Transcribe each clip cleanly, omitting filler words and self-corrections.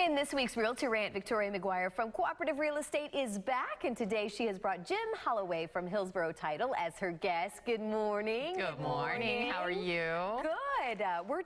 In this week's Realty Rant, Victoria McGuire from Cooperative Real Estate is back, and today she has brought Jim Holloway from Hillsborough Title as her guest. Good morning. Good morning. How are you? Good.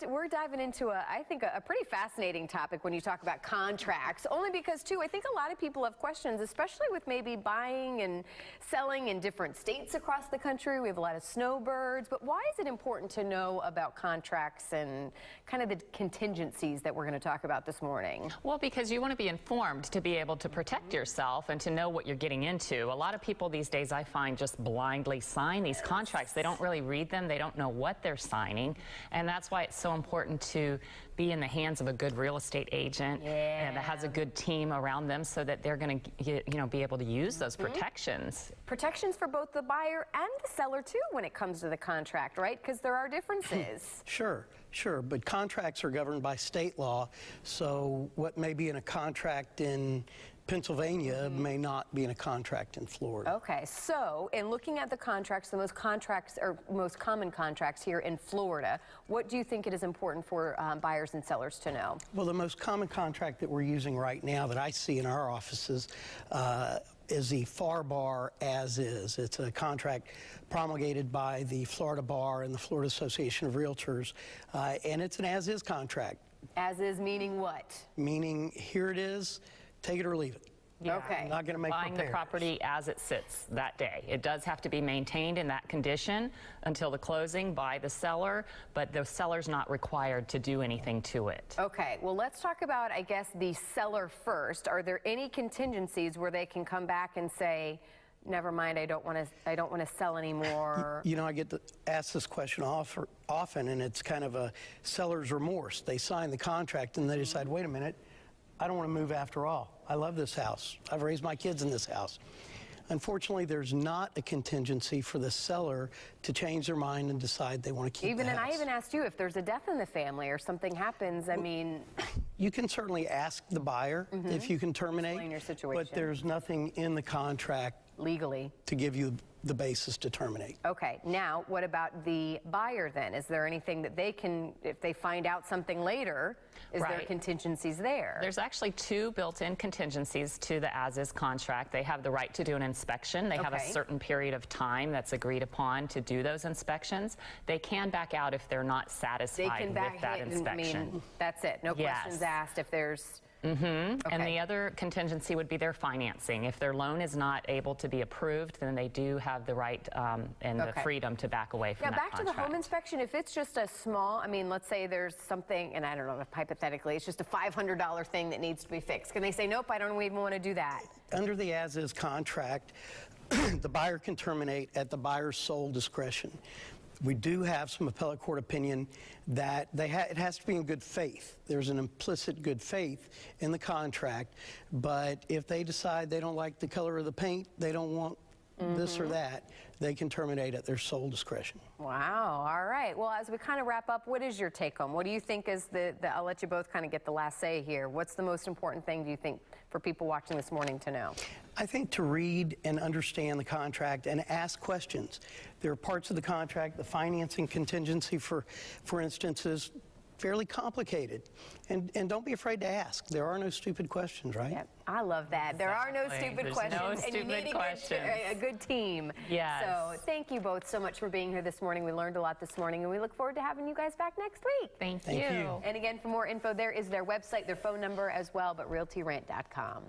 We're diving into I think a pretty fascinating topic when you talk about contracts, only because too I think a lot of people have questions, especially with maybe buying and selling in different states across the country. We have a lot of snowbirds, but why is it important to know about contracts and kind of the contingencies that we're going to talk about this morning? Well, because you want to be informed to be able to protect yourself and to know what you're getting into. A lot of people these days, I find, just blindly sign these contracts. They don't really read them. They don't know what they're signing. And that's why it's so important to be in the hands of a good real estate agent and that has a good team around them so that they're going to be able to use those protections. Protections for both the buyer and the seller, too, when it comes to the contract, right? Because there are differences. Sure, but contracts are governed by state law, so what may be in a contract in Pennsylvania may not be in a contract in Florida. Okay, so in looking at the contracts, the most common contracts here in Florida, what do you think it is important for buyers and sellers to know? Well, the most common contract that we're using right now that I see in our offices is the FAR Bar as is. It's a contract promulgated by the Florida Bar and the Florida Association of Realtors, and it's an as is contract. As is meaning what? Meaning, here it is, take it or leave it. Yeah. Okay. I'm not going to make Buying repairs. the property as it sits that day. It does have to be maintained in that condition until the closing by the seller, but the seller's not required to do anything to it. Okay, well, let's talk about, I guess, the seller first. Are there any contingencies where they can come back and say, never mind, I don't want to sell anymore? You know, I get asked this question often, and it's kind of a seller's remorse. They sign the contract and they decide, wait a minute, I don't want to move after all. I love this house. I've raised my kids in this house. Unfortunately, there's not a contingency for the seller to change their mind and decide they want to keep the house. And I even asked you if there's a death in the family or something happens. I mean, you can certainly ask the buyer if you can terminate, explain your situation. but there's nothing in the contract legally to give you the basis to terminate. Okay, now what about the buyer then? Is there anything that they can, if they find out something later, is there contingencies there? There's actually two built-in contingencies to the as-is contract. They have the right to do an inspection. They have a certain period of time that's agreed upon to do those inspections. They can back out if they're not satisfied with that inspection. I mean, that's it. No questions asked if there's... And the other contingency would be their financing. If their loan is not able to be approved, then they do have the right and the freedom to back away from that back contract. to the home inspection, if it's just a small, I mean, let's say there's something, and I don't know if hypothetically, it's just a $500 thing that needs to be fixed. Can they say, nope, I don't even want to do that? Under the as-is contract, the buyer can terminate at the buyer's sole discretion. We do have some appellate court opinion that it has to be in good faith. There's an implicit good faith in the contract, but if they decide they don't like the color of the paint, they don't want this or that, they can terminate at their sole discretion. Wow, all right. Well, as we kind of wrap up, what is your take home? What do you think is I'll let you both kind of get the last say here. What's the most important thing, do you think, for people watching this morning to know? I think to read and understand the contract and ask questions. There are parts of the contract, the financing contingency, for instance, is fairly complicated. And don't be afraid to ask. There are no stupid questions, right? Yep. I love that. There are no stupid questions. No stupid and you need a good team. Yes. So thank you both so much for being here this morning. We learned a lot this morning, and we look forward to having you guys back next week. Thank you. And again, for more info, there is their website, their phone number as well, but realtyrant.com.